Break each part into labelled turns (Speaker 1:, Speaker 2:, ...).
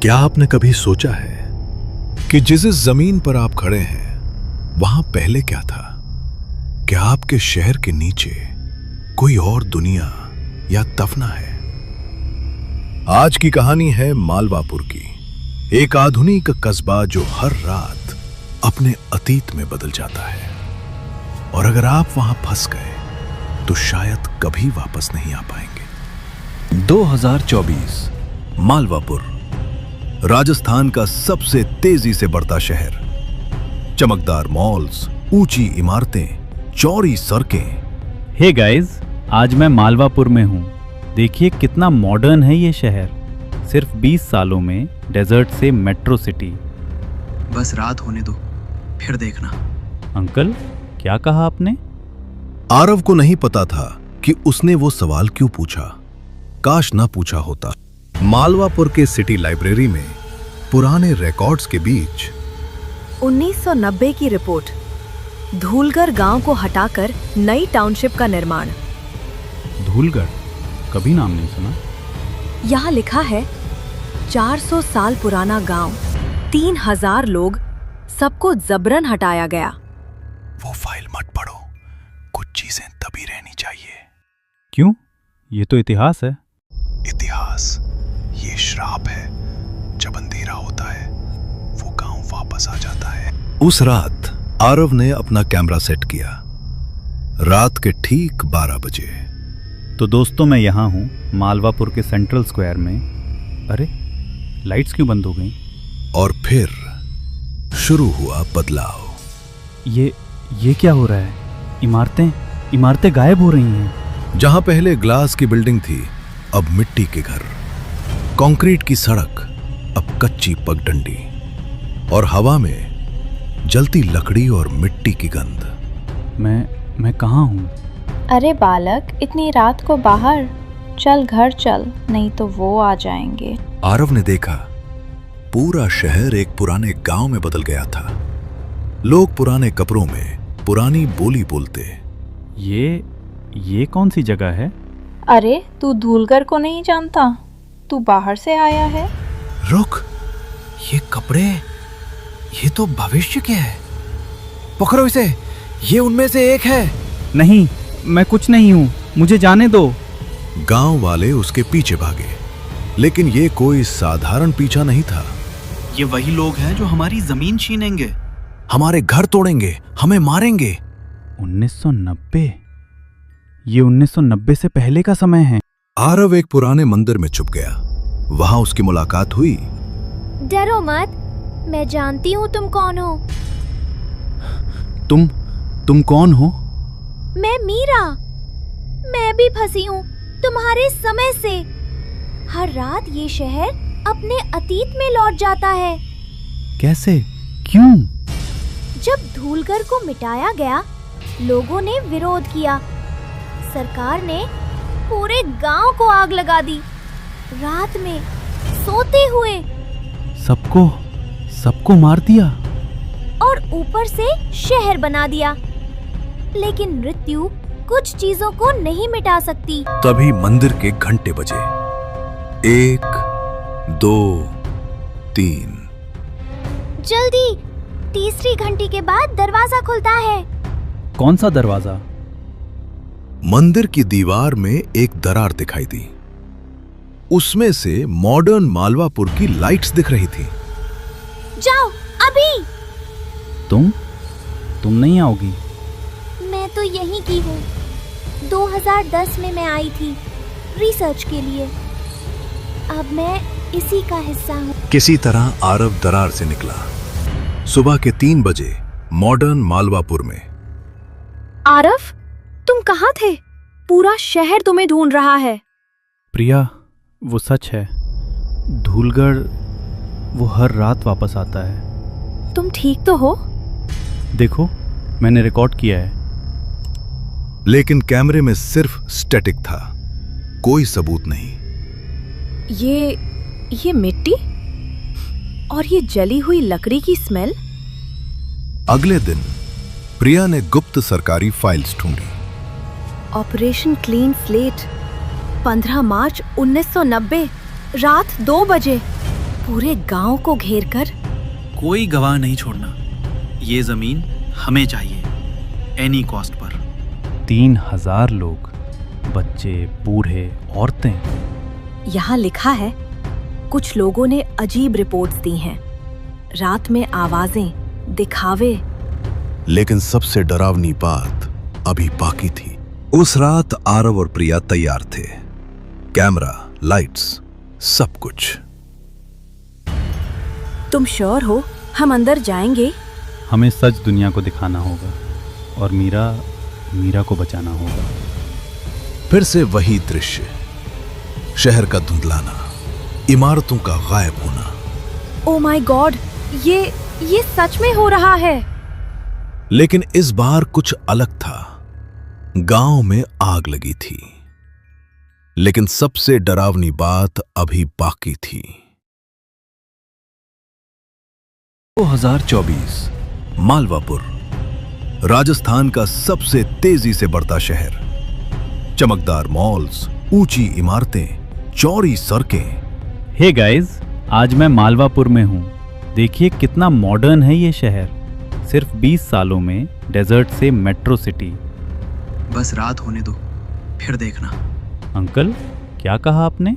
Speaker 1: क्या आपने कभी सोचा है कि जिस जमीन पर आप खड़े हैं वहां पहले क्या था? क्या आपके शहर के नीचे कोई और दुनिया या तफना है? आज की कहानी है मालवापुर की, एक आधुनिक कस्बा जो हर रात अपने अतीत में बदल जाता है। और अगर आप वहां फंस गए तो शायद कभी वापस नहीं आ पाएंगे। 2024 मालवापुर, राजस्थान का सबसे तेजी से बढ़ता शहर। चमकदार मॉल्स, ऊंची इमारतें, चौड़ी सड़कें।
Speaker 2: हे गाइस, आज मैं मालवापुर में हूँ। देखिए कितना मॉडर्न है ये शहर। सिर्फ 20 सालों में डेजर्ट से मेट्रो सिटी।
Speaker 3: बस रात होने दो, फिर देखना।
Speaker 2: अंकल, क्या कहा आपने?
Speaker 1: आरव को नहीं पता था कि उसने वो सवाल क्यों पूछा। काश ना पूछा होता। मालवापुर के सिटी लाइब्रेरी में पुराने रिकॉर्ड्स के बीच
Speaker 4: 1990 की रिपोर्ट। धूलगर गांव को हटाकर नई टाउनशिप का निर्माण।
Speaker 2: धूलगढ़, कभी नाम नहीं सुना।
Speaker 4: यहाँ लिखा है 400 साल पुराना गांव, 3000 लोग, सबको जबरन हटाया गया।
Speaker 1: वो फाइल मत पढ़ो, कुछ चीजें तभी रहनी चाहिए।
Speaker 2: क्यों? ये तो इतिहास है।
Speaker 1: इतिहास ये श्राप है। जब अंधेरा होता है वो गांव वापस आ जाता है। उस रात आरव ने अपना कैमरा सेट किया। रात के ठीक 12 बजे।
Speaker 2: तो दोस्तों, मैं यहाँ हूँ मालवापुर के सेंट्रल स्क्वायर में। अरे, लाइट्स क्यों बंद हो गई?
Speaker 1: और फिर शुरू हुआ बदलाव।
Speaker 2: ये क्या हो रहा है? इमारतें गायब हो रही हैं।
Speaker 1: जहां पहले ग्लास की बिल्डिंग थी, अब मिट्टी के घर। कंक्रीट की सड़क, अब कच्ची पगडंडी। और हवा में जलती लकड़ी और मिट्टी की गंध।
Speaker 2: मैं कहाँ हूँ?
Speaker 5: अरे बालक, इतनी रात को बाहर चल, घर चल, नहीं तो वो आ जाएंगे।
Speaker 1: आरव ने देखा पूरा शहर एक पुराने गांव में बदल गया था। लोग पुराने कपड़ों में पुरानी बोली बोलते।
Speaker 2: ये कौन सी जगह है?
Speaker 5: अरे, तू धूलगर को नहीं जानता? तू बाहर से आया है।
Speaker 3: रुक, ये कपड़े, ये तो भविष्य के हैं। पकड़ो इसे, ये उनमें से एक है।
Speaker 2: नहीं, मैं कुछ नहीं हूँ, मुझे जाने दो।
Speaker 1: गांव वाले उसके पीछे भागे, लेकिन ये कोई साधारण पीछा नहीं था।
Speaker 3: ये वही लोग हैं जो हमारी जमीन छीनेंगे,
Speaker 1: हमारे घर तोड़ेंगे, हमें मारेंगे।
Speaker 2: 1990? ये 1990 से पहले का समय है।
Speaker 1: आरव एक पुराने मंदिर में छुप गया। वहां उसकी मुलाकात हुई।
Speaker 6: डरो मत, मैं जानती हूँ तुम कौन हो।
Speaker 2: तुम कौन हो?
Speaker 6: मैं मीरा। मैं भी फंसी हूँ तुम्हारे समय से। हर रात ये शहर अपने अतीत में लौट जाता है।
Speaker 2: कैसे? क्यों?
Speaker 6: जब धूलगर को मिटाया गया, लोगों ने विरोध किया। सरकार ने पूरे गांव को आग लगा दी, रात में सोते हुए।
Speaker 2: सबको मार दिया
Speaker 6: और ऊपर से शहर बना दिया। लेकिन मृत्यु कुछ चीजों को नहीं मिटा सकती।
Speaker 1: तभी मंदिर के घंटे बजे। 1, 2, 3।
Speaker 6: जल्दी, तीसरी घंटी के बाद दरवाजा खुलता है।
Speaker 2: कौन सा दरवाजा?
Speaker 1: मंदिर की दीवार में एक दरार दिखाई दी। उसमें से मॉडर्न मालवापुर की लाइट्स दिख रही थी।
Speaker 6: जाओ अभी।
Speaker 2: तुम नहीं आओगी?
Speaker 6: मैं तो यहीं की हूँ। 2010 में मैं आई थी रिसर्च के लिए। अब मैं इसी का हिस्सा हूँ।
Speaker 1: किसी तरह आरव दरार से निकला। सुबह के 3 बजे मॉडर्न मालवापुर में।
Speaker 4: आरव, तुम कहाँ थे? पूरा शहर तुम्हें ढूंढ रहा है।
Speaker 2: प्रिया, वो सच है। धूलगढ़ वो हर रात वापस आता है।
Speaker 4: तुम ठीक तो हो?
Speaker 2: देखो, मैंने रिकॉर्ड किया है।
Speaker 1: लेकिन कैमरे में सिर्फ स्टैटिक था, कोई सबूत नहीं।
Speaker 4: ये मिट्टी और ये जली हुई लकड़ी की स्मेल।
Speaker 1: अगले दिन प्रिया ने गुप्त सरकारी फाइल्स ढूंढी।
Speaker 4: ऑपरेशन क्लीन स्लेट, 15 मार्च 1990, रात 2 बजे। पूरे गांव को घेर कर।
Speaker 7: कोई गवाह नहीं छोड़ना। ये जमीन हमें चाहिए, एनी कॉस्ट पर।
Speaker 2: 3000 लोग, बच्चे, बूढ़े, औरतें।
Speaker 4: यहाँ लिखा है, कुछ लोगों ने अजीब रिपोर्ट्स दी हैं। रात में आवाजें, दिखावे।
Speaker 1: लेकिन सबसे डरावनी बात अभी बाकी थी। उस रात आरव और प्रिया तैयार थे, कैमरा, लाइट्स, सब कुछ।
Speaker 4: तुम श्योर हो हम अंदर जाएंगे?
Speaker 2: हमें सच दुनिया को दिखाना होगा और मीरा को बचाना होगा।
Speaker 1: फिर से वही दृश्य, शहर का धुंधलाना, इमारतों का गायब होना।
Speaker 4: ओ माय गॉड, ये सच में हो रहा है।
Speaker 1: लेकिन इस बार कुछ अलग था। गांव में आग लगी थी, लेकिन सबसे डरावनी बात अभी बाकी थी। 2024 मालवापुर, राजस्थान का सबसे तेजी से बढ़ता शहर। चमकदार मॉल्स, ऊंची इमारतें, चौड़ी सड़कें।
Speaker 2: हे गाइस, आज मैं मालवापुर में हूँ। देखिए कितना मॉडर्न है ये शहर। सिर्फ 20 सालों में डेजर्ट से मेट्रो सिटी।
Speaker 7: बस रात होने दो, फिर देखना।
Speaker 2: अंकल, क्या कहा आपने?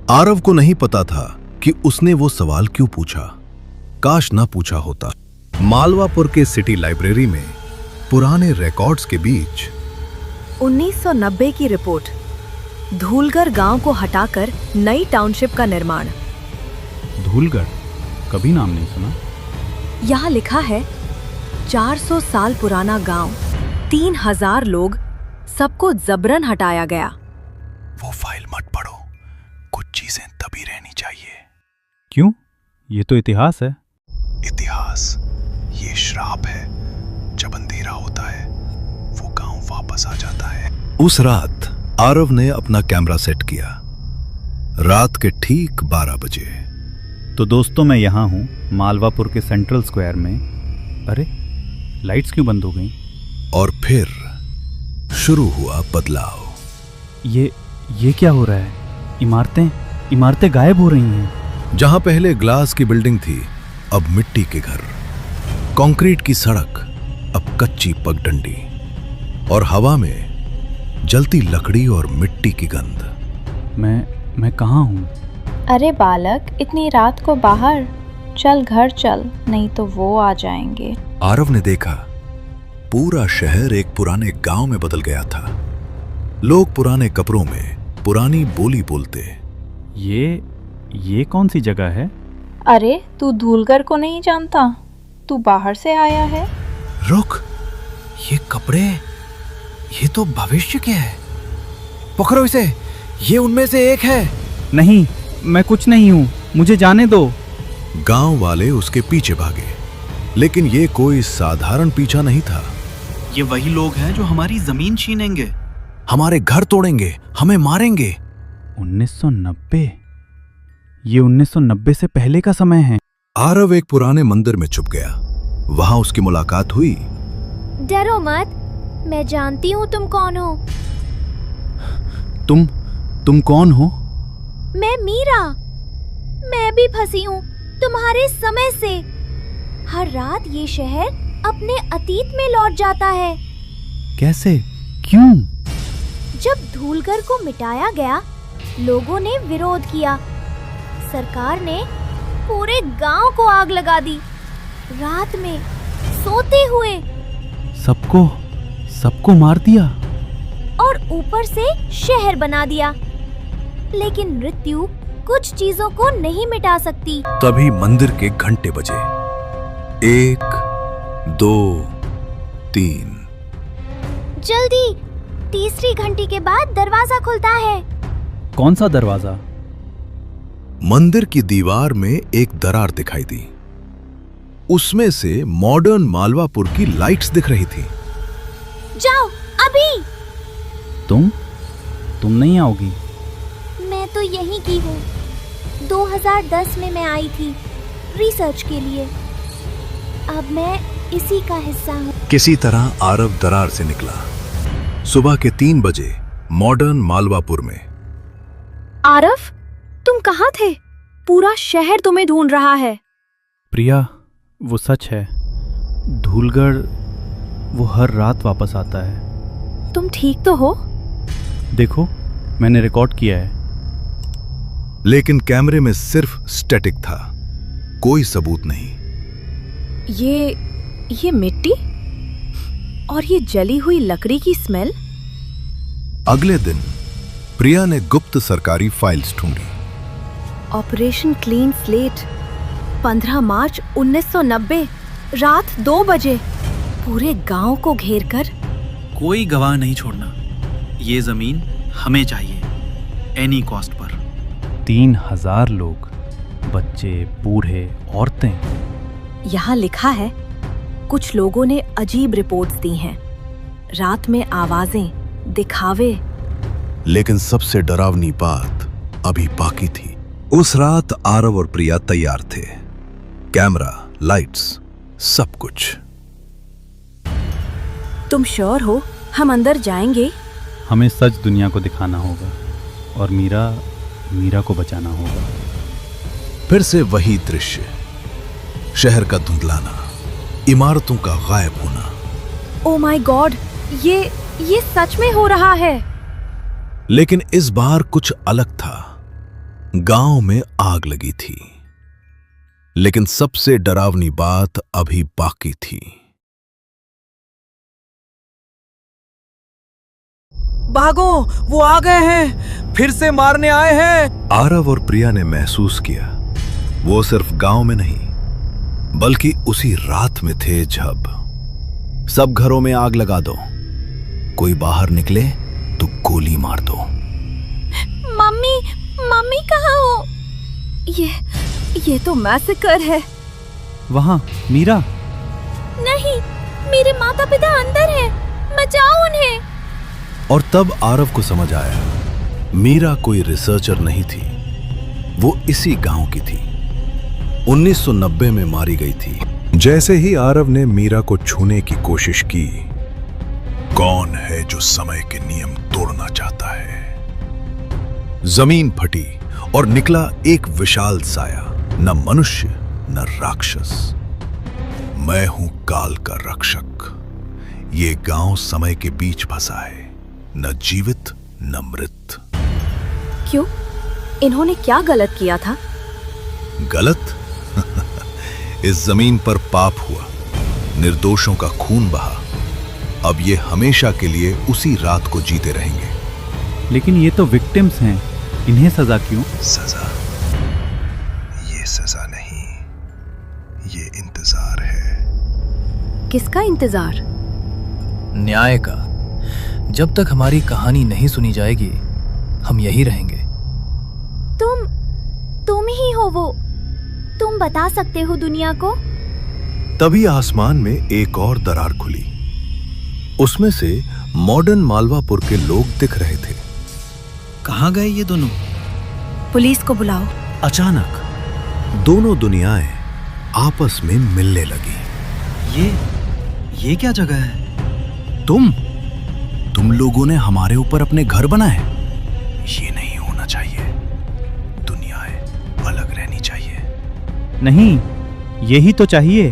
Speaker 1: आरव को नहीं पता था कि उसने वो सवाल क्यों पूछा। काश ना पूछा होता। मालवापुर के सिटी लाइब्रेरी में पुराने रिकॉर्ड्स के बीच
Speaker 4: 1990 की रिपोर्ट, धूलगर गांव को हटाकर नई टाउनशिप का निर्माण।
Speaker 2: धूलगढ़, कभी नाम नहीं सुना।
Speaker 4: यहाँ लिखा है, 400 साल पुराना गांव, 3000 लोग, सबको जबरन हटाया गया।
Speaker 1: वो फाइल मत पढ़ो, कुछ चीजें तभी रहनी चाहिए।
Speaker 2: क्यों? ये तो इतिहास है।
Speaker 1: इतिहास ये श्राप है। जब अंधेरा होता है वो गांव वापस आ जाता है। उस रात आरव ने अपना कैमरा सेट किया। रात के ठीक 12 बजे।
Speaker 2: तो दोस्तों, मैं यहाँ हूँ मालवापुर के सेंट्रल स्क्वायर में। अरे, लाइट्स क्यों बंद हो गई?
Speaker 1: और फिर शुरू हुआ बदलाव।
Speaker 2: ये क्या हो रहा है? इमारतें गायब हो रही हैं।
Speaker 1: जहां पहले ग्लास की बिल्डिंग थी, अब मिट्टी के घर। कंक्रीट की सड़क, अब कच्ची पगडंडी। और हवा में जलती लकड़ी और मिट्टी की गंध।
Speaker 2: मैं कहाँ हूँ?
Speaker 5: अरे बालक, इतनी रात को बाहर चल, घर चल, नहीं तो वो आ जाएंगे।
Speaker 1: आरव ने देखा, पूरा शहर एक पुराने गांव में बदल गया था। लोग पुराने कपड़ों में पुरानी बोली बोलते।
Speaker 2: ये कौन सी जगह है?
Speaker 5: अरे, तू धूलगर को नहीं जानता? तू बाहर से आया है।
Speaker 3: रुक, ये कपड़े, ये तो भविष्य के हैं। पकड़ो इसे, ये उनमें से एक है।
Speaker 2: नहीं, मैं कुछ नहीं हूँ, मुझे जाने दो।
Speaker 1: गांव वाले उसके पीछे भागे, लेकिन ये कोई साधारण पीछा नहीं था।
Speaker 7: ये वही लोग हैं जो हमारी जमीन छीनेंगे,
Speaker 1: हमारे घर तोड़ेंगे, हमें मारेंगे।
Speaker 2: 1990? ये 1990 से पहले का समय है।
Speaker 1: आरव एक पुराने मंदिर में छुप गया। वहां उसकी मुलाकात हुई।
Speaker 6: डरो मत, मैं जानती हूँ तुम कौन हो।
Speaker 2: तुम कौन हो?
Speaker 6: मैं मीरा। मैं भी फंसी हूँ तुम्हारे समय से। हर रात ये शहर अपने अतीत में लौट जाता है।
Speaker 2: कैसे? क्यों?
Speaker 6: जब धूलगर को मिटाया गया, लोगों ने विरोध किया। सरकार ने पूरे गांव को आग लगा दी। रात में सोते हुए
Speaker 2: सबको मार दिया
Speaker 6: और ऊपर से शहर बना दिया। लेकिन मृत्यु कुछ चीजों को नहीं मिटा सकती।
Speaker 1: तभी मंदिर के घंटे बजे। 1, 2, 3।
Speaker 6: जल्दी, तीसरी घंटी के बाद दरवाजा खुलता है।
Speaker 2: कौन सा दरवाजा?
Speaker 1: मंदिर की दीवार में एक दरार दिखाई दी। उसमें से मॉडर्न मालवापुर की लाइट्स दिख रही थी।
Speaker 6: जाओ अभी।
Speaker 2: तुम नहीं आओगी?
Speaker 6: मैं तो यहीं की हूँ। 2010 में मैं आई थी रिसर्च के लिए। अब मैं इसी का हिस्सा हूँ।
Speaker 1: किसी तरह आरव दरार से निकला। सुबह के 3 बजे मॉडर्न मालवापुर में।
Speaker 4: आरव, तुम कहाँ थे? पूरा शहर तुम्हें ढूंढ रहा है।
Speaker 2: प्रिया, वो सच है। धूलगढ़ वो हर रात वापस आता है।
Speaker 4: तुम ठीक तो हो?
Speaker 2: देखो, मैंने रिकॉर्ड किया है।
Speaker 1: लेकिन कैमरे में सिर्फ स्टैटिक था, कोई सबूत नहीं।
Speaker 4: ये मिट्टी और ये जली हुई लकड़ी की स्मेल।
Speaker 1: अगले दिन प्रिया ने गुप्त सरकारी फाइल्स ढूंढी।
Speaker 4: ऑपरेशन क्लीन स्लेट, 15 मार्च 1990, रात 2 बजे, पूरे गांव को घेरकर।
Speaker 7: कोई गवाह नहीं छोड़ना। ये जमीन हमें चाहिए, एनी कॉस्ट पर।
Speaker 2: 3000 लोग, बच्चे, बूढ़े, औरतें।
Speaker 4: यहाँ लिखा है, कुछ लोगों ने अजीब रिपोर्ट्स दी हैं। रात में आवाजें, दिखावे।
Speaker 1: लेकिन सबसे डरावनी बात अभी बाकी थी। उस रात आरव और प्रिया तैयार थे, कैमरा, लाइट्स, सब कुछ।
Speaker 4: तुम श्योर हो हम अंदर जाएंगे?
Speaker 2: हमें सच दुनिया को दिखाना होगा और मीरा को बचाना होगा।
Speaker 1: फिर से वही दृश्य, शहर का धुंधलाना, इमारतों का गायब होना।
Speaker 4: ओ माय गॉड, ये सच में हो रहा है।
Speaker 1: लेकिन इस बार कुछ अलग था। गांव में आग लगी थी, लेकिन सबसे डरावनी बात अभी बाकी थी।
Speaker 3: भागो, वो आ गए हैं, फिर से मारने आए हैं।
Speaker 1: आरव और प्रिया ने महसूस किया वो सिर्फ गांव में नहीं, बल्कि उसी रात में थे जब सब घरों में आग लगा दो, कोई बाहर निकले तो गोली मार दो।
Speaker 4: मम्मी कहाँ हो? ये तो मैसेकर है।
Speaker 2: वहां मीरा।
Speaker 6: नहीं, मेरे माता पिता अंदर हैं, बचाओ उन्हें।
Speaker 1: और तब आरव को समझ आया, मीरा कोई रिसर्चर नहीं थी, वो इसी गांव की थी। 1990 में मारी गई थी। जैसे ही आरव ने मीरा को छूने की कोशिश की, कौन है जो समय के नियम तोड़ना चाहता है? जमीन फटी और निकला एक विशाल साया, न मनुष्य न राक्षस। मैं हूं काल का रक्षक। ये गांव समय के बीच फंसा है, न जीवित न मृत।
Speaker 4: क्यों? इन्होंने क्या गलत किया था?
Speaker 1: गलत? इस जमीन पर पाप हुआ, निर्दोषों का खून बहा। अब ये हमेशा के लिए उसी रात को जीते रहेंगे।
Speaker 2: लेकिन ये तो विक्टिम्स हैं, इन्हें सजा क्यों?
Speaker 1: सजा? ये सजा नहीं, ये इंतजार है।
Speaker 4: किसका इंतजार?
Speaker 3: न्याय का। जब तक हमारी कहानी नहीं सुनी जाएगी, हम यही रहेंगे।
Speaker 6: तुम ही हो वो। तुम बता सकते हो दुनिया को।
Speaker 1: तभी आसमान में एक और दरार खुली। उसमें से मॉडर्न मालवापुर के लोग दिख रहे थे।
Speaker 7: कहाँ गए ये दोनों?
Speaker 4: पुलिस को बुलाओ।
Speaker 1: अचानक दोनों दुनियाएं आपस में मिलने लगी।
Speaker 7: ये क्या जगह है?
Speaker 1: तुम लोगों ने हमारे ऊपर अपने घर बनाए। ये नहीं होना चाहिए। दुनियाएं अलग रहनी चाहिए।
Speaker 2: नहीं, यही तो चाहिए।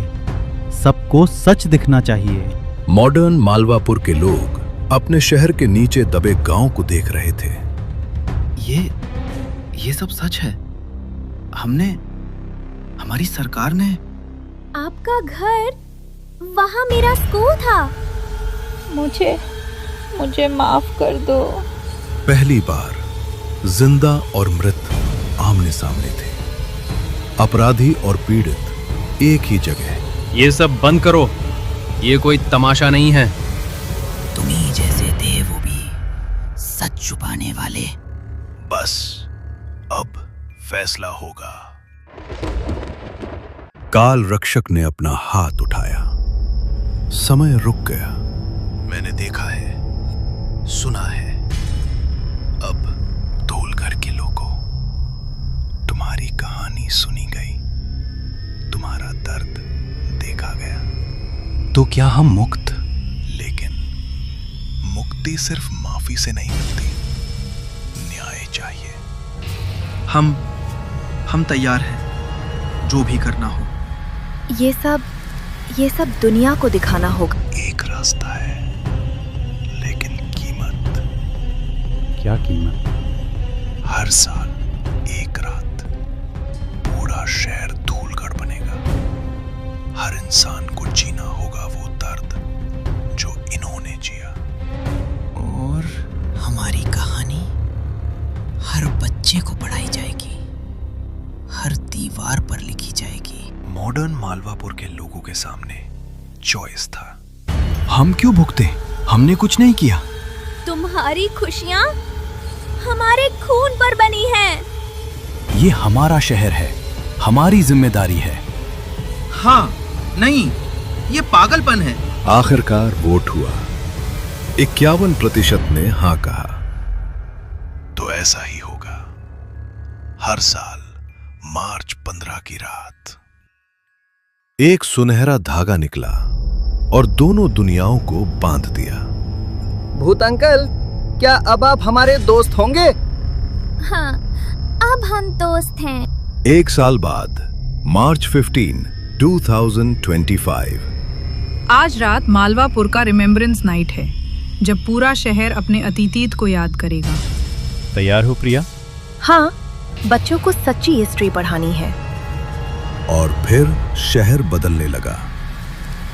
Speaker 2: सबको सच दिखना चाहिए।
Speaker 1: मॉडर्न मालवापुर के लोग अपने शहर के नीचे दबे गांव को देख रहे थे।
Speaker 7: ये सब सच है? हमारी सरकार ने?
Speaker 6: आपका घर, वहाँ मेरा स्कूल था।
Speaker 5: मुझे माफ कर दो।
Speaker 1: पहली बार जिंदा और मृत आमने सामने थे, अपराधी और पीड़ित एक ही जगह।
Speaker 8: ये सब बंद करो, ये कोई तमाशा नहीं है।
Speaker 9: तुम्ही जैसे थे वो भी, सच छुपाने वाले।
Speaker 1: बस अब फैसला होगा। काल रक्षक ने अपना हाथ उठाया। समय रुक गया। मैंने देखा है, सुना है। अब धूलगढ़ के लोगों, तुम्हारी कहानी सुनी गई, तुम्हारा दर्द देखा गया। तो क्या हम मुक्त? लेकिन मुक्ति सिर्फ माफी से नहीं मिलती, न्याय चाहिए।
Speaker 7: हम तैयार हैं, जो भी करना हो।
Speaker 4: ये सब दुनिया को दिखाना होगा।
Speaker 1: एक रास्ता है, लेकिन कीमत।
Speaker 2: क्या कीमत?
Speaker 1: हर साल एक रात पूरा शहर धूलगढ़ बनेगा। हर इंसान को जीना होगा वो दर्द जो इन्होंने जिया।
Speaker 9: और हमारी कहानी हर बच्चे को पढ़ाई जाएगी, हर दीवार पर लिखी जाएगी।
Speaker 1: मॉडर्न मालवापुर के लोगों के सामने चॉइस था।
Speaker 3: हम क्यों भुगते? हमने कुछ नहीं किया।
Speaker 6: तुम्हारी खुशियाँ हमारे खून पर बनी हैं।
Speaker 3: ये हमारा शहर है, हमारी जिम्मेदारी है।
Speaker 7: हाँ, नहीं, ये पागलपन है।
Speaker 1: आखिरकार वोट हुआ। 51% ने हां कहा। तो ऐसा ही होगा हर साल मार्च 15 की रात। एक सुनहरा धागा निकला और दोनों दुनियाओं को बांध दिया।
Speaker 10: भूत अंकल, क्या अब आप हमारे दोस्त होंगे?
Speaker 6: हाँ, अब हम दोस्त हैं।
Speaker 1: एक साल बाद मार्च 15, 2025।
Speaker 11: आज रात मालवापुर का रिमेम्बरेंस नाइट है, जब पूरा शहर अपने अतीत को याद करेगा।
Speaker 2: तैयार हो प्रिया?
Speaker 4: हाँ, बच्चों को सच्ची हिस्ट्री पढ़ानी है।
Speaker 1: और फिर शहर बदलने लगा,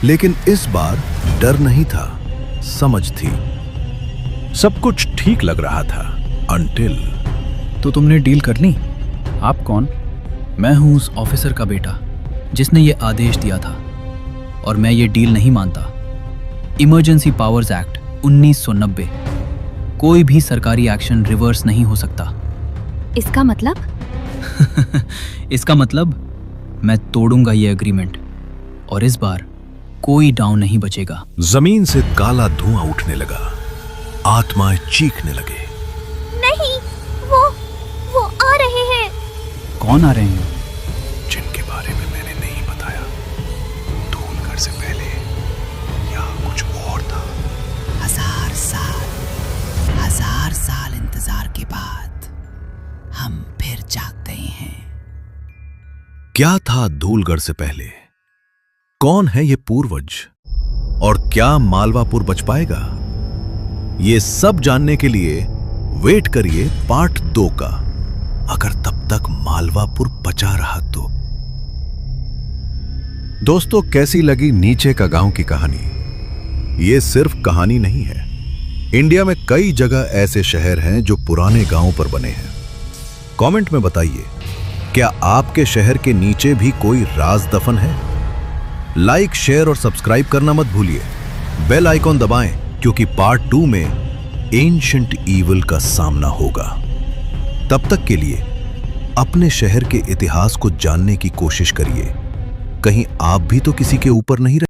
Speaker 1: लेकिन इस बार डर नहीं था, समझ थी। सब कुछ ठीक लग रहा था अनटिल।
Speaker 3: तो तुमने डील कर ली?
Speaker 7: आप कौन? मैं हूं उस ऑफिसर का बेटा जिसने ये आदेश दिया था, और मैं ये डील नहीं मानता। इमरजेंसी पावर्स एक्ट 1990, कोई भी सरकारी एक्शन रिवर्स नहीं हो सकता।
Speaker 4: इसका मतलब?
Speaker 7: इसका मतलब मैं तोड़ूंगा ये एग्रीमेंट, और इस बार कोई डाउन नहीं बचेगा।
Speaker 1: जमीन से काला धुआं उठने लगा, आत्माएं चीखने लगे।
Speaker 6: नहीं, वो आ रहे हैं।
Speaker 2: कौन आ रहे हैं?
Speaker 1: जिनके बारे में मैंने नहीं बताया। धूलगढ़ से पहले यहाँ कुछ और था।
Speaker 9: 1000 साल इंतजार के बाद हम फिर जाग गए हैं।
Speaker 1: क्या था धूलगढ़ से पहले? कौन है ये पूर्वज? और क्या मालवापुर बच पाएगा? ये सब जानने के लिए वेट करिए पार्ट 2 का, अगर तब तक मालवापुर बचा रहा तो। दोस्तों, कैसी लगी नीचे का गांव की कहानी? ये सिर्फ कहानी नहीं है। इंडिया में कई जगह ऐसे शहर हैं जो पुराने गांवों पर बने हैं। कमेंट में बताइए, क्या आपके शहर के नीचे भी कोई राज दफन है? लाइक, शेयर और सब्सक्राइब करना मत भूलिए। बेल आइकॉन दबाएं, क्योंकि पार्ट 2 में एंशिएंट ईविल का सामना होगा। तब तक के लिए अपने शहर के इतिहास को जानने की कोशिश करिए। कहीं आप भी तो किसी के ऊपर नहीं रहे।